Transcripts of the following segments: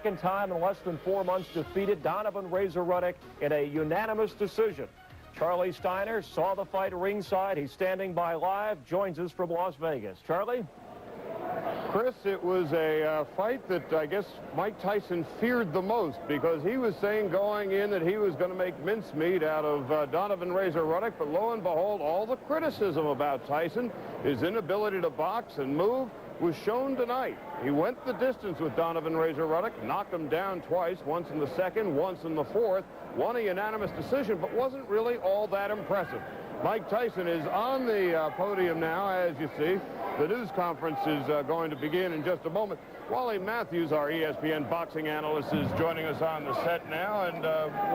second time in less than 4 months, defeated Donovan Razor Ruddock in a unanimous decision. Charlie Steiner saw the fight ringside. He's standing by live, joins us from Las Vegas. Charlie? Chris, it was a fight that I guess Mike Tyson feared the most, because he was saying going in that he was going to make mincemeat out of Donovan Razor Ruddock, but lo and behold, all the criticism about Tyson, his inability to box and move, was shown tonight. He went the distance with Donovan Razor Ruddock, knocked him down twice, once in the second, once in the fourth, won a unanimous decision, but wasn't really all that impressive. Mike Tyson is on the podium now, as you see. The news conference is going to begin in just a moment. Wally Matthews, our ESPN boxing analyst, is joining us on the set now. And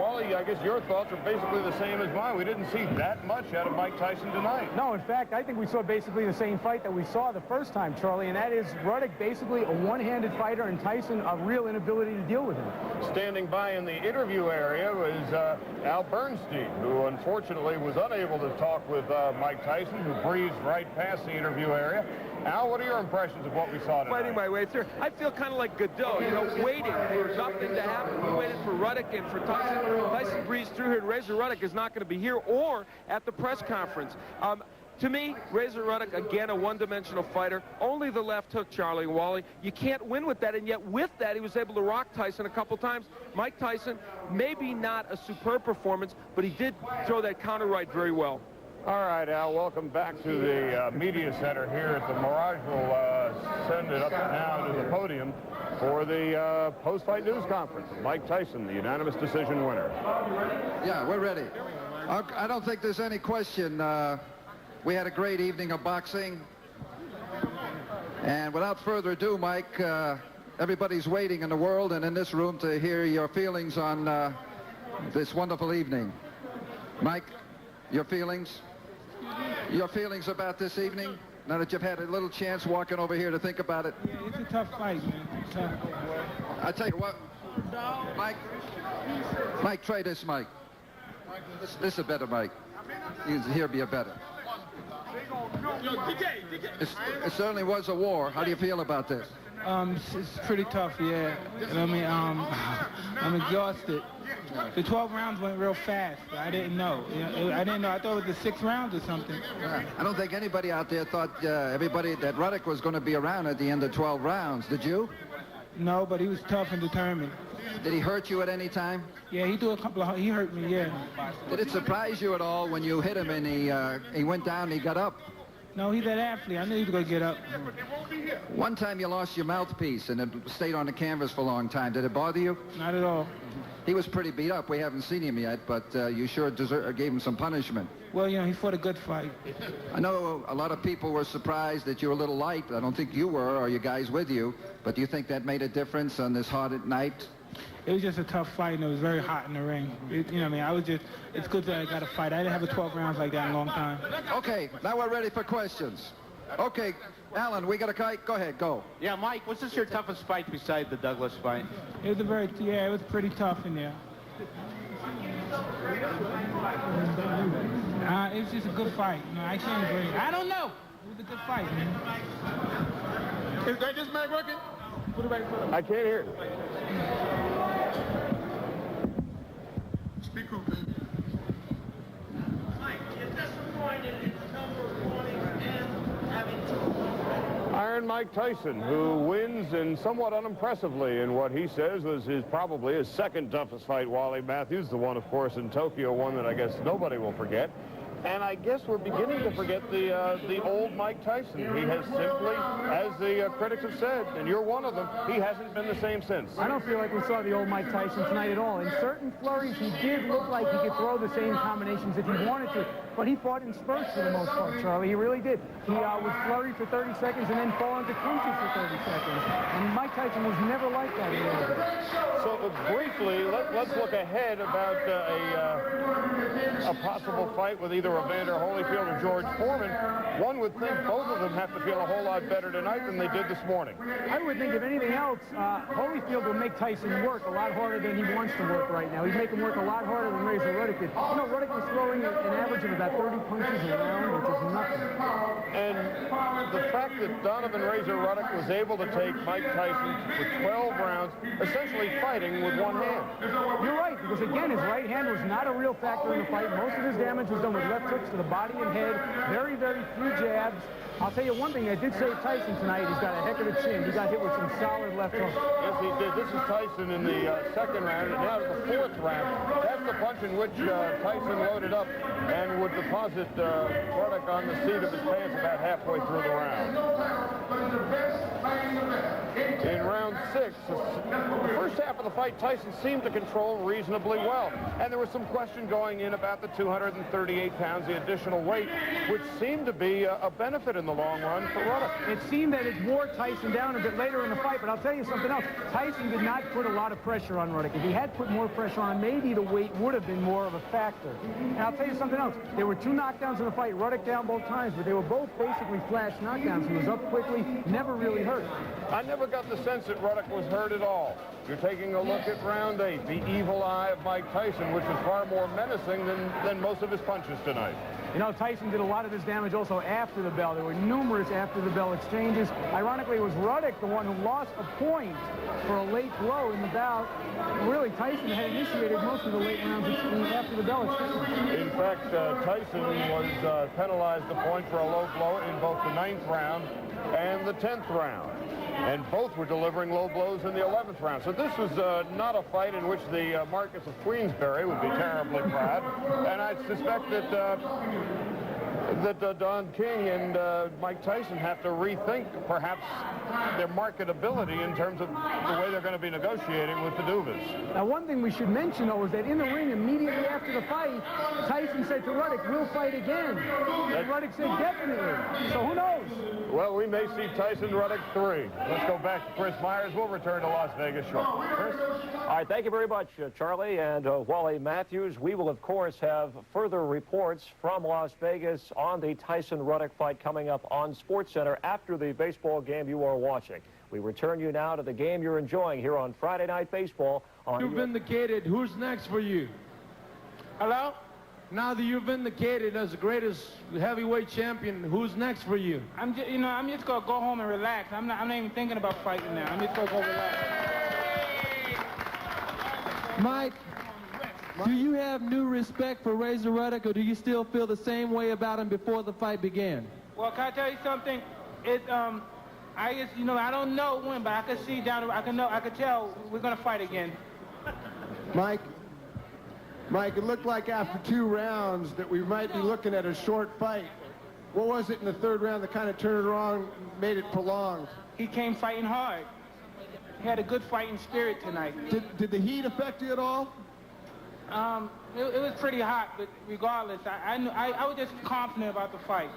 Wally, I guess your thoughts are basically the same as mine. We didn't see that much out of Mike Tyson tonight. No, in fact, I think we saw basically the same fight that we saw the first time, Charlie, and that is Ruddock basically a one-handed fighter and Tyson a real inability to deal with him. Standing by in the interview area was Al Bernstein, who unfortunately was unable to talk with Mike Tyson, who breezed right past the interview area. Al, what are your impressions of what we saw tonight? Fighting my way through. I feel kind of like Godot, you know, waiting for something to happen. We waited for Ruddock and for Tyson. Tyson breezed through here, and Razor Ruddock is not going to be here or at the press conference. To me, Razor Ruddock, again, a one-dimensional fighter. Only the left hook, Charlie and Wally. You can't win with that, and yet with that, he was able to rock Tyson a couple times. Mike Tyson, maybe not a superb performance, but he did throw that counter right very well. All right, Al, welcome back to the media center here at the Mirage. We'll send it up now to the podium for the post-fight news conference. Mike Tyson, the unanimous decision winner. Yeah, we're ready. I don't think there's any question. We had a great evening of boxing. And without further ado, Mike, everybody's waiting in the world and in this room to hear your feelings on this wonderful evening. Mike, your feelings? Your feelings about this evening, now that you've had a little chance walking over here to think about it? Yeah, it's a tough fight, man. It's tough. I tell you what, Mike, try this, Mike. This is a better Mike. Here be a better. It certainly was a war. How do you feel about this? It's pretty tough, yeah. I mean, I'm exhausted. The 12 rounds went real fast. I didn't know. I didn't know. I thought it was the 6 rounds or something. I don't think anybody out there thought everybody that Ruddock was going to be around at the end of 12 rounds. Did you? No, but he was tough and determined. Did he hurt you at any time? Yeah, he threw a couple of. He hurt me. Yeah. Did it surprise you at all when you hit him and he went down and he got up? No, he's that athlete. I knew he was going to get up. One time you lost your mouthpiece and it stayed on the canvas for a long time. Did it bother you? Not at all. He was pretty beat up. We haven't seen him yet, but you sure gave him some punishment. Well, you know, he fought a good fight. I know a lot of people were surprised that you were a little light. I don't think you were, or you guys with you. But do you think that made a difference on this hot at night? It was just a tough fight, and it was very hot in the ring. You know what I mean? It's good that I got a fight. I didn't have a 12 rounds like that in a long time. Okay, now we're ready for questions. Okay, Alan, we got a kite. Go ahead, go. Yeah, Mike, was this your toughest fight besides the Douglas fight? It was it was pretty tough in there. It was just a good fight. No, I can't agree. I don't know. It was a good fight, man. Is this mic working? Put it back. I can't hear. Speak up. Mike, you're disappointed in the number of warnings and having to... Iron Mike Tyson, who wins and somewhat unimpressively in what he says was probably his second toughest fight. Wally Matthews, the one, of course, in Tokyo, one that I guess nobody will forget. And I guess we're beginning to forget the old Mike Tyson. He has simply, as the critics have said, and you're one of them, he hasn't been the same since. I don't feel like we saw the old Mike Tyson tonight at all. In certain flurries, he did look like he could throw the same combinations if he wanted to, but he fought in spurts for the most part, Charlie. He really did. He would flurry for 30 seconds and then fall into clinches for 30 seconds. And Mike Tyson was never like that. So briefly, let's look ahead about a possible fight with either Evander Holyfield or George Foreman. One would think both of them have to feel a whole lot better tonight than they did this morning. I would think, if anything else, Holyfield will make Tyson work a lot harder than he wants to work right now. He'd make him work a lot harder than Razor Ruddock did. You know, Ruddock was throwing an average of about 30 punches a round, which is nothing. And the fact that Donovan Razor Ruddock was able to take Mike Tyson for 12 rounds, essentially fighting with one hand. You're right, because again, his right hand was not a real factor in the fight. Most of his damage was done with left hooks to the body and head. Very, very few jabs. I'll tell you one thing that did save Tyson tonight. He's got a heck of a chin. He got hit with some solid left hooks. Yes, he did. This is Tyson in the second round, and now to the fourth round. That's the punch in which Tyson loaded up and would deposit Ruddock on the seat of his pants about halfway through the round. In round 6, the first half of the fight, Tyson seemed to control reasonably well. And there was some question going in about the 238 pounds, the additional weight, which seemed to be a benefit in the long run for Ruddock. It seemed that it wore Tyson down a bit later in the fight, but I'll tell you something else. Tyson did not put a lot of pressure on Ruddock. If he had put more pressure on him, maybe the weight would have been more of a factor. And I'll tell you something else. There were 2 knockdowns in the fight. Ruddock down both times, but they were both basically flash knockdowns. He was up quickly, never really hurt. I never got the sense that Ruddock was hurt at all. You're taking a look at round 8, the evil eye of Mike Tyson, which is far more menacing than most of his punches tonight. You know, Tyson did a lot of his damage also after the bell. There were numerous after-the-bell exchanges. Ironically, it was Ruddock, the one who lost a point for a late blow in the bout. Really, Tyson had initiated most of the late rounds after the bell exchange. In fact, Tyson was penalized a point for a low blow in both the 9th round and the 10th round. And both were delivering low blows in the 11th round. So this was not a fight in which the Marquess of Queensberry would be terribly proud. And I suspect that Don King and Mike Tyson have to rethink perhaps their marketability in terms of the way they're going to be negotiating with the Duvas. Now, one thing we should mention, though, is that in the ring immediately after the fight, Tyson said to Ruddock, "We'll fight again." And Ruddock said, "Definitely." So who knows? Well, we may see Tyson Ruddock 3. Let's go back to Chris Myers. We'll return to Las Vegas shortly. Chris? All right, thank you very much, Charlie and Wally Matthews. We will, of course, have further reports from Las Vegas on the Tyson Ruddock fight coming up on SportsCenter after the baseball game you are watching. We return you now to the game you're enjoying here on Friday Night Baseball. You've vindicated. Who's next for you? Hello? Now that you've vindicated as the greatest heavyweight champion, who's next for you? I'm just gonna go home and relax. I'm not even thinking about fighting now. I'm just gonna go relax. Mike, do you have new respect for Razor Ruddock, or do you still feel the same way about him before the fight began? Well, can I tell you something? I guess, I don't know when, but I can see down the, I could tell we're gonna fight again. Mike, it looked like after 2 rounds that we might be looking at a short fight. What was it in the 3rd round that kind of turned it around, made it prolonged? He came fighting hard. He had a good fighting spirit tonight. Did the heat affect you at all? It was pretty hot, but regardless, I was just confident about the fight.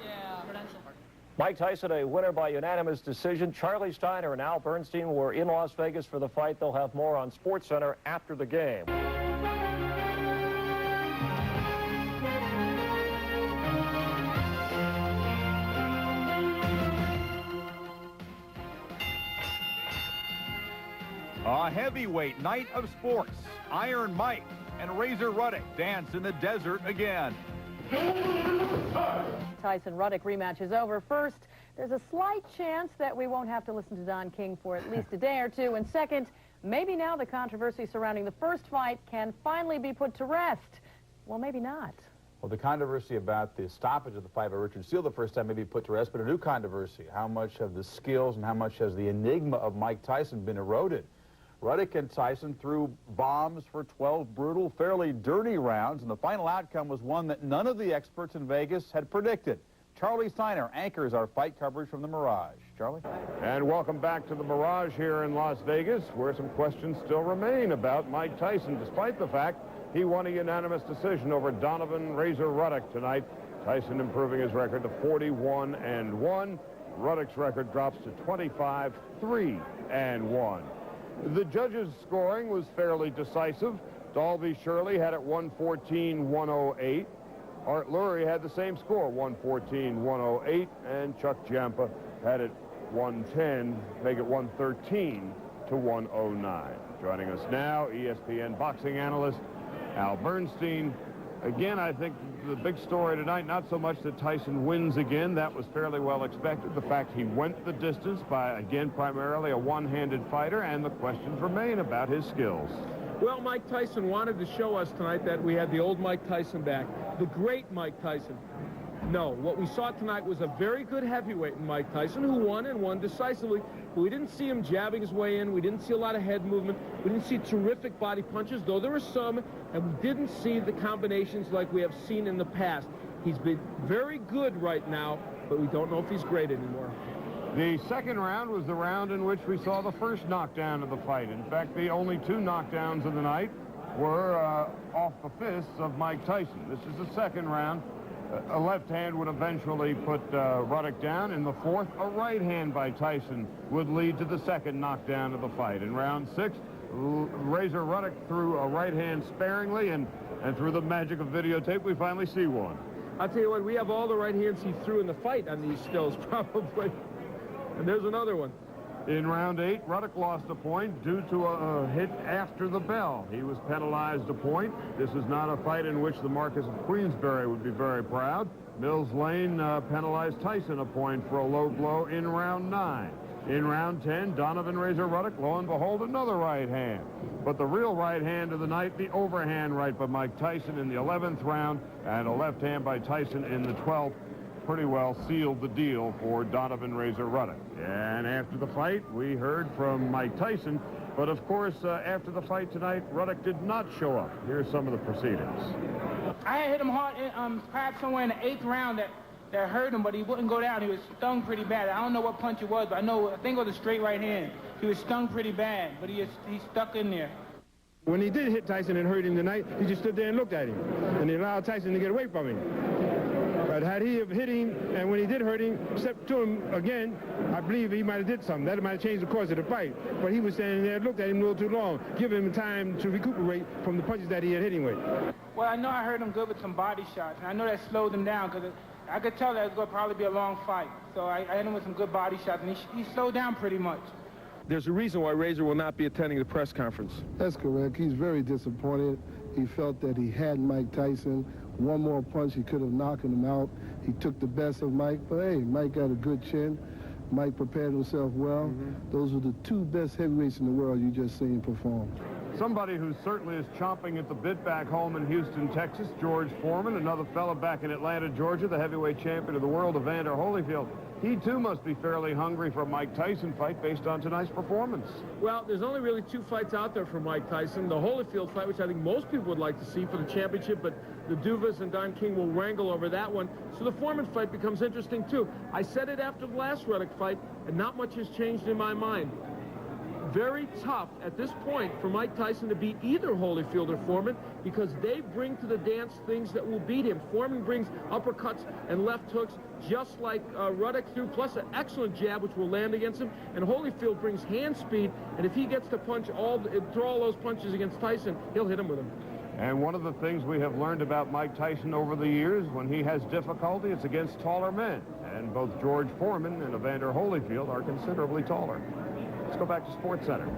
Mike Tyson, a winner by unanimous decision. Charlie Steiner and Al Bernstein were in Las Vegas for the fight. They'll have more on SportsCenter after the game. A heavyweight night of sports. Iron Mike and Razor Ruddock dance in the desert again. Tyson Ruddock rematch is over. First, there's a slight chance that we won't have to listen to Don King for at least a day or two. And second, maybe now the controversy surrounding the first fight can finally be put to rest. Well, maybe not. Well, the controversy about the stoppage of the fight by Richard Steele the first time may be put to rest, but a new controversy. How much have the skills and how much has the enigma of Mike Tyson been eroded? Ruddock and Tyson threw bombs for 12 brutal, fairly dirty rounds, and the final outcome was one that none of the experts in Vegas had predicted. Charlie Steiner anchors our fight coverage from the Mirage. Charlie? And welcome back to the Mirage here in Las Vegas, where some questions still remain about Mike Tyson, despite the fact he won a unanimous decision over Donovan Razor Ruddock tonight. Tyson improving his record to 41-1. Ruddock's record drops to 25-3-1. The judges' scoring was fairly decisive. Dalby Shirley had it 114-108. Art Lurie had the same score, 114-108, and Chuck Giampa had it 110, make it 113-109. Joining us now, ESPN boxing analyst Al Bernstein. Again, I think the big story tonight, not so much that Tyson wins again. That was fairly well expected. The fact he went the distance by, again, primarily a one-handed fighter, and the questions remain about his skills. Well, Mike Tyson wanted to show us tonight that we had the old Mike Tyson back, the great Mike Tyson. No, what we saw tonight was a very good heavyweight in Mike Tyson, who won and won decisively. But we didn't see him jabbing his way in. We didn't see a lot of head movement. We didn't see terrific body punches, though there were some, and we didn't see the combinations like we have seen in the past. He's been very good right now, but we don't know if he's great anymore. The second round was the round in which we saw the first knockdown of the fight. In fact, the only two knockdowns of the night were off the fists of Mike Tyson. This is the second round. A left hand would eventually put Ruddock down. In the fourth, a right hand by Tyson would lead to the second knockdown of the fight. In round 6, Razor Ruddock threw a right hand sparingly, and through the magic of videotape, we finally see one. I'll tell you what, we have all the right hands he threw in the fight on these stills, probably. And there's another one. In round 8, Ruddock lost a point due to a hit after the bell. He was penalized a point. This is not a fight in which the Marquis of Queensberry would be very proud. Mills Lane penalized Tyson a point for a low blow in round 9. In round 10, Donovan Razor Ruddock, lo and behold, another right hand. But the real right hand of the night, the overhand right by Mike Tyson in the 11th round, and a left hand by Tyson in the 12th. Pretty well sealed the deal for Donovan Razor Ruddock. And after the fight, we heard from Mike Tyson. But of course, after the fight tonight, Ruddock did not show up. Here's some of the proceedings. I hit him hard, perhaps somewhere in the 8th round that hurt him, but he wouldn't go down. He was stung pretty bad. I don't know what punch it was, but I think it was a straight right hand. He was stung pretty bad, but he stuck in there. When he did hit Tyson and hurt him tonight, he just stood there and looked at him. And he allowed Tyson to get away from him. But had he have hit him, and when he did hurt him, stepped to him again, I believe he might have did something. That might have changed the course of the fight. But he was standing there, looked at him a little too long, giving him time to recuperate from the punches that he had hit him with. Well, I know I hurt him good with some body shots, and I know that slowed him down because I could tell that it was going to probably be a long fight. So I hit him with some good body shots, and he slowed down pretty much. There's a reason why Razor will not be attending the press conference. That's correct. He's very disappointed. He felt that he had Mike Tyson. One more punch, he could have knocked him out. He took the best of Mike, but hey, Mike got a good chin. Mike prepared himself well. Those were the two best heavyweights in the world you just seen perform. Somebody who certainly is chomping at the bit back home in Houston, Texas, George Foreman, another fellow back in Atlanta, Georgia, the heavyweight champion of the world, Evander Holyfield. He, too, must be fairly hungry for a Mike Tyson fight based on tonight's performance. Well, there's only really 2 fights out there for Mike Tyson. The Holyfield fight, which I think most people would like to see for the championship, but the Duvas and Don King will wrangle over that one. So the Foreman fight becomes interesting, too. I said it after the last Ruddock fight, and not much has changed in my mind. Very tough at this point for Mike Tyson to beat either Holyfield or Foreman because they bring to the dance things that will beat him. Foreman brings uppercuts and left hooks just like Ruddock threw, plus an excellent jab which will land against him. And Holyfield brings hand speed, and if he gets to throw all those punches against Tyson, he'll hit him with them. And one of the things we have learned about Mike Tyson over the years, when he has difficulty, it's against taller men. And both George Foreman and Evander Holyfield are considerably taller. Let's go back to SportsCenter.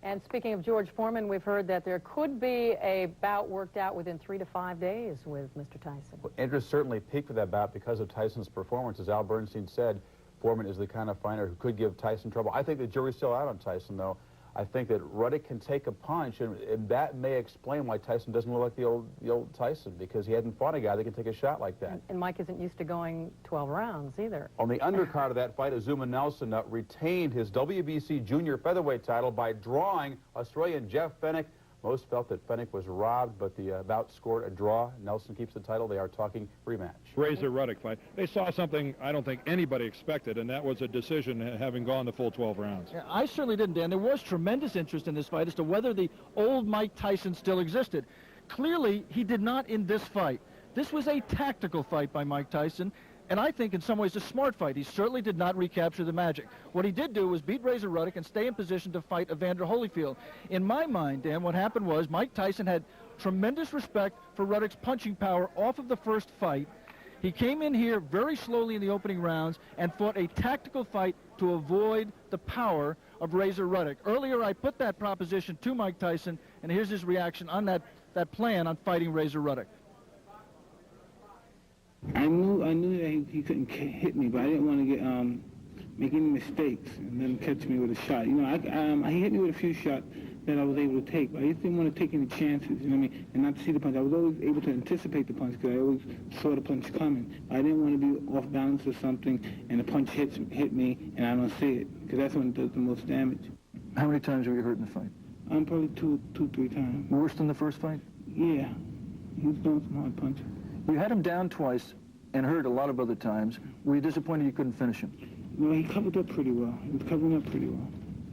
And speaking of George Foreman, we've heard that there could be a bout worked out within 3 to 5 days with Mr. Tyson. Well, interest certainly peaked for that bout because of Tyson's performance. As Al Bernstein said, Foreman is the kind of fighter who could give Tyson trouble. I think the jury's still out on Tyson, though. I think that Ruddock can take a punch, and that may explain why Tyson doesn't look like the old Tyson, because he hadn't fought a guy that can take a shot like that. And Mike isn't used to going 12 rounds either. On the undercard of that fight, Azuma Nelson retained his WBC junior featherweight title by drawing Australian Jeff Fenech. Most felt that Fenech was robbed, but the bout scored a draw. Nelson keeps the title. They are talking rematch. Razor Ruddock fight. They saw something I don't think anybody expected, and that was a decision having gone the full 12 rounds. Yeah, I certainly didn't, Dan. There was tremendous interest in this fight as to whether the old Mike Tyson still existed. Clearly, he did not in this fight. This was a tactical fight by Mike Tyson, and I think in some ways a smart fight. He certainly did not recapture the magic. What he did do was beat Razor Ruddock and stay in position to fight Evander Holyfield. In my mind, Dan, what happened was Mike Tyson had tremendous respect for Ruddock's punching power off of the first fight. He came in here very slowly in the opening rounds and fought a tactical fight to avoid the power of Razor Ruddock. Earlier, I put that proposition to Mike Tyson, and here's his reaction on that plan on fighting Razor Ruddock. I knew that he couldn't hit me, but I didn't want to get make any mistakes and then catch me with a shot. You know, he hit me with a few shots that I was able to take, but I just didn't want to take any chances, you know what I mean, and not to see the punch. I was always able to anticipate the punch because I always saw the punch coming. I didn't want to be off balance or something and the punch hit me and I don't see it, because that's when it does the most damage. How many times were you hurt in the fight? Probably two, 3 times. Worse than the first fight? Yeah. He was throwing some hard punches. You had him down twice and hurt a lot of other times. Were you disappointed you couldn't finish him? Well, he covered up pretty well. He was covering up pretty well.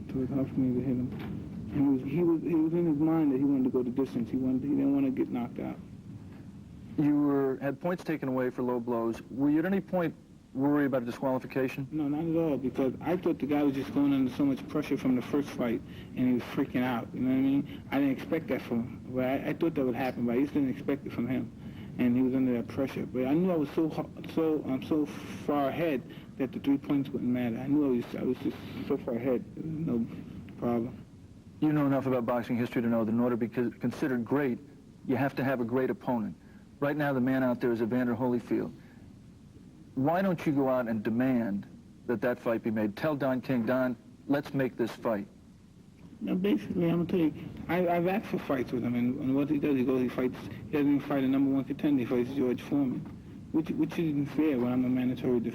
So it was hard for me to hit him. And he was in his mind that he wanted to go the distance. He didn't want to get knocked out. You had points taken away for low blows. Were you at any point worried about a disqualification? No, not at all, because I thought the guy was just going under so much pressure from the first fight, and he was freaking out, you know what I mean? I didn't expect that from him. But I thought that would happen, but I just didn't expect it from him. And he was under that pressure. But I knew I was so far ahead that the 3 points wouldn't matter. I knew I was just so far ahead. There was no problem. You know enough about boxing history to know that in order to be considered great, you have to have a great opponent. Right now, the man out there is Evander Holyfield. Why don't you go out and demand that fight be made? Tell Don King, Don, let's make this fight. Now, basically, I'm going to tell you, I've asked for fights with him, and what he does, he doesn't even fight a #1 contender, he fights George Foreman, which isn't fair when I'm a mandatory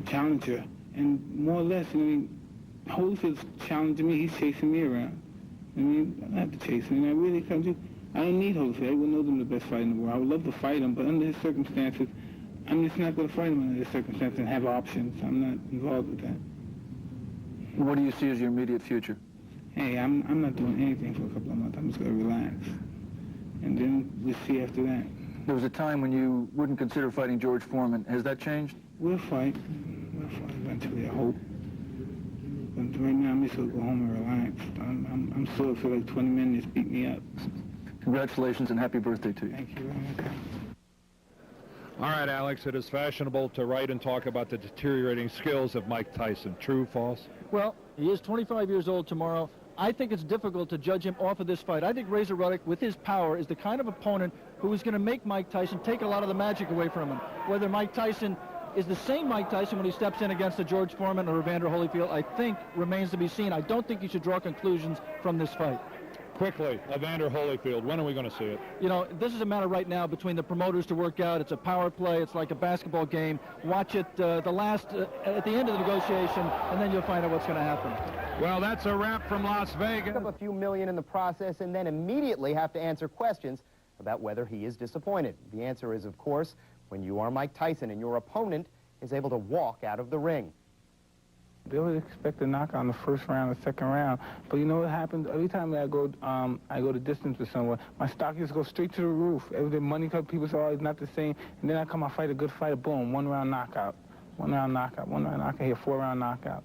challenger. And more or less, I mean, Holyfield's challenging me, he's chasing me around. I mean, I don't have to chase him, I really can't I don't need Holyfield, I wouldn't know him the best fighter in the world. I would love to fight him, but under his circumstances, I'm just not going to fight him under his circumstances and have options. I'm not involved with that. What do you see as your immediate future? Hey, I'm not doing anything for a couple of months. I'm just going to relax. And then we'll see after that. There was a time when you wouldn't consider fighting George Foreman. Has that changed? We'll fight. We'll fight eventually, I hope. But right now, I'm just going to go home and relax. I'm sore for like 20 minutes, beat me up. Congratulations and happy birthday to you. Thank you very much. All right, Alex, it is fashionable to write and talk about the deteriorating skills of Mike Tyson. True, false? Well, he is 25 years old tomorrow. I think it's difficult to judge him off of this fight. I think Razor Ruddock, with his power, is the kind of opponent who is going to make Mike Tyson take a lot of the magic away from him. Whether Mike Tyson is the same Mike Tyson when he steps in against a George Foreman or Evander Holyfield, I think remains to be seen. I don't think you should draw conclusions from this fight. Quickly, Evander Holyfield, when are we going to see it? You know, this is a matter right now between the promoters to work out. It's a power play. It's like a basketball game. Watch it at the end of the negotiation, and then you'll find out what's going to happen. Well, that's a wrap from Las Vegas. Up a few million in the process and then immediately have to answer questions about whether he is disappointed. The answer is, of course, when you are Mike Tyson and your opponent is able to walk out of the ring. They always expect a knockout in the first round or second round. But you know what happens? Every time I go the distance with someone, my stock just goes straight to the roof. Every day money comes, people say, oh, it's not the same. And then I come, I fight a good fighter, boom, 1 round knockout. 1 round knockout, 1 round knockout, here, 4 round knockout.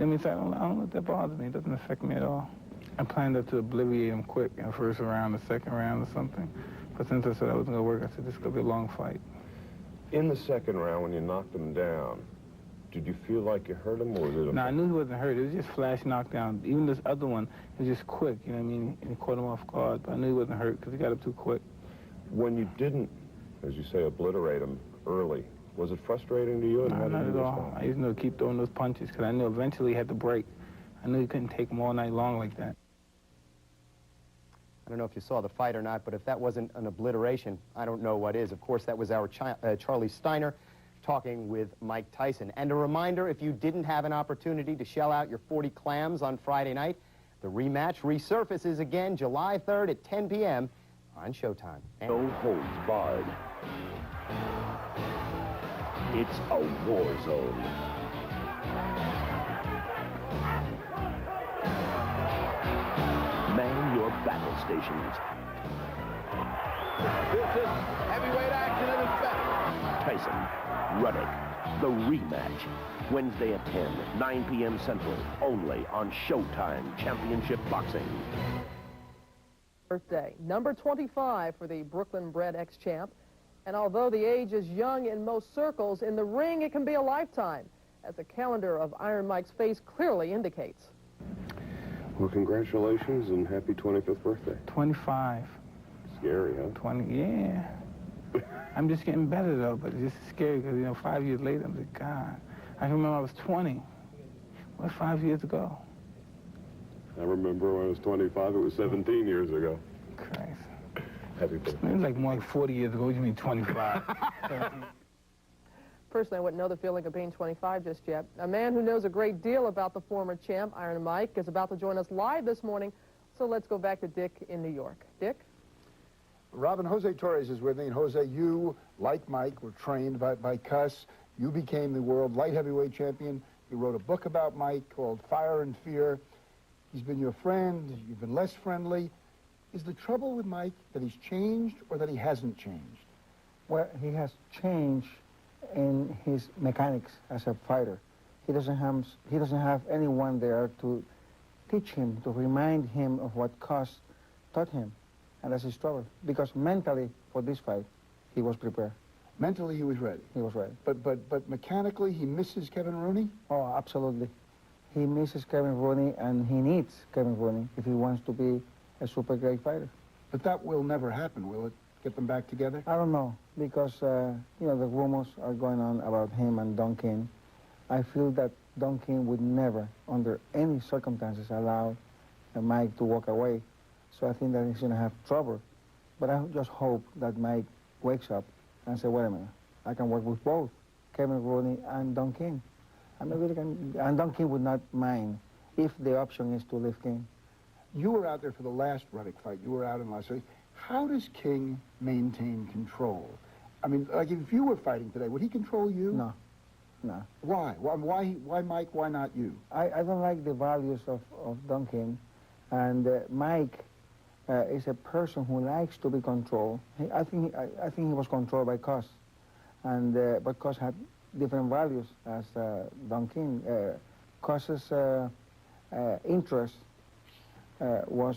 I mean, so I don't let that bother me. It doesn't affect me at all. I planned to obliviate him quick in the first round, the second round or something. But since I said I wasn't going to work, I said this is going to be a long fight. In the second round, when you knocked him down, did you feel like you hurt him, or was it? No, I knew he wasn't hurt. It was just flash knockdown. Even this other one was just quick, you know what I mean? And he caught him off guard, but I knew he wasn't hurt because he got up too quick. When you didn't, as you say, obliterate him early, was it frustrating to you? No, not at all. I used to keep throwing those punches because I knew eventually he had to break. I knew he couldn't take them all night long like that. I don't know if you saw the fight or not, but if that wasn't an obliteration, I don't know what is. Of course, that was our Charlie Steiner talking with Mike Tyson. And a reminder, if you didn't have an opportunity to shell out your 40 clams on Friday night, the rematch resurfaces again July 3rd at 10 p.m. on Showtime. No holds barred. It's a war zone. Man your battle stations. This is heavyweight action at its best. Tyson, Ruddock, the rematch. Wednesday at 10, 9 p.m. Central, only on Showtime Championship Boxing. Birthday, number 25 for the Brooklyn-bred ex-champ. And although the age is young in most circles, in the ring it can be a lifetime, as the calendar of Iron Mike's face clearly indicates. Well, congratulations and happy 25th birthday. 25. Scary, huh? 20, yeah. I'm just getting better, though, but it's just scary because, you know, 5 years later, I'm like, God. I can remember I was 20. What's 5 years ago? I remember when I was 25, it was 17 years ago. Christ. Happy birthday. It was like more like 40 years ago. What do you mean 25? Personally, I wouldn't know the feeling of being 25 just yet. A man who knows a great deal about the former champ, Iron Mike, is about to join us live this morning. So let's go back to Dick in New York. Dick? Robin, Jose Torres is with me. And Jose, you, like Mike, were trained by Cuss. You became the world light heavyweight champion. You wrote a book about Mike called Fire and Fear. He's been your friend. You've been less friendly. Is the trouble with Mike that he's changed or that he hasn't changed? Well, he has changed in his mechanics as a fighter. He doesn't have anyone there to teach him, to remind him of what Cuss taught him. And that's his trouble. Because mentally, for this fight, he was prepared. Mentally, he was ready. He was ready. But mechanically, he misses Kevin Rooney? Oh, absolutely. He misses Kevin Rooney, and he needs Kevin Rooney if he wants to be a super great fighter. But that will never happen, will it? Get them back together? I don't know, because, you know, the rumors are going on about him and Don King. I feel that Don King would never, under any circumstances, allow Mike to walk away. So I think that he's going to have trouble. But I just hope that Mike wakes up and says, wait a minute, I can work with both Kevin Rooney and Don King. And Don King would not mind if the option is to leave King. You were out there for the last Ruddock fight. You were out in Las Vegas. How does King maintain control? I mean, like if you were fighting today, would he control you? No, no. Why? Why Mike? Why not you? I don't like the values of Don King. And Mike is a person who likes to be controlled. I think he was controlled by Cuss. And, but Cuss had different values as Don King. Cuss's interest was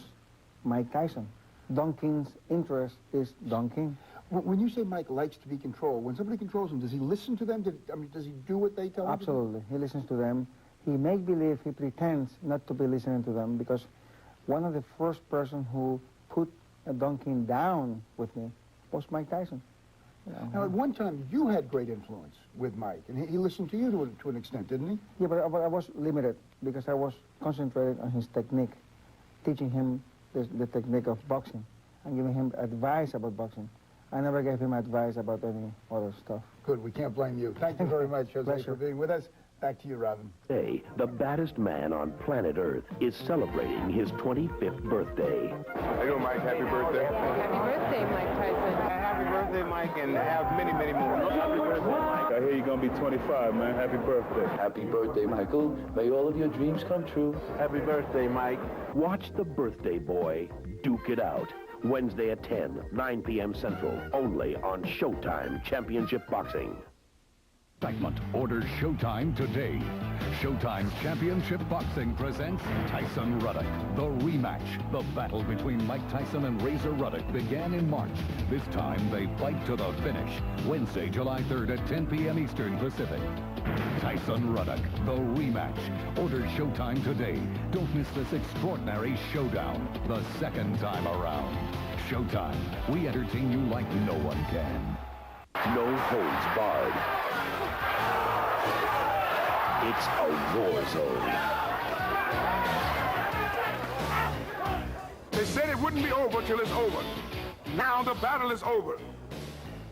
Mike Tyson. Don King's interest is Don King. When you say Mike likes to be controlled, when somebody controls him, does he listen to them? Does he do what they tell him? Absolutely. He listens to them. He make believe, he pretends not to be listening to them, because one of the first person who put Don King down with me was Mike Tyson. You know, now, at one time, you had great influence with Mike, and he listened to you to an extent, didn't he? Yeah, but I was limited, because I was concentrated on his technique, teaching him the technique of boxing and giving him advice about boxing. I never gave him advice about any other stuff. Good, we can't blame you. Thank you very much, Jose, for being with us. Back to you, Robin. Today, the baddest man on planet Earth is celebrating his 25th birthday. How you doing, Mike? Happy birthday. Happy birthday, Mike Tyson. Happy birthday, Mike, and have many, many more. Happy birthday, Mike. I hear you're going to be 25, man. Happy birthday. Happy birthday, Michael. May all of your dreams come true. Happy birthday, Mike. Watch the birthday boy duke it out. Wednesday at 10, 9 p.m. Central, only on Showtime Championship Boxing. Excitement. Order Showtime today. Showtime Championship Boxing presents Tyson Ruddock. The rematch. The battle between Mike Tyson and Razor Ruddock began in March. This time they fight to the finish. Wednesday, July 3rd at 10 p.m. Eastern Pacific. Tyson Ruddock. The rematch. Order Showtime today. Don't miss this extraordinary showdown. The second time around. Showtime. We entertain you like no one can. No holds barred. It's a war zone. They said it wouldn't be over till it's over. Now the battle is over.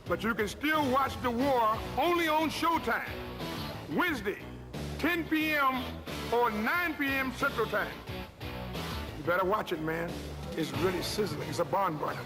But you can still watch the war only on Showtime. Wednesday, 10 p.m. or 9 p.m. Central Time. You better watch it, man. It's really sizzling. It's a barn burner.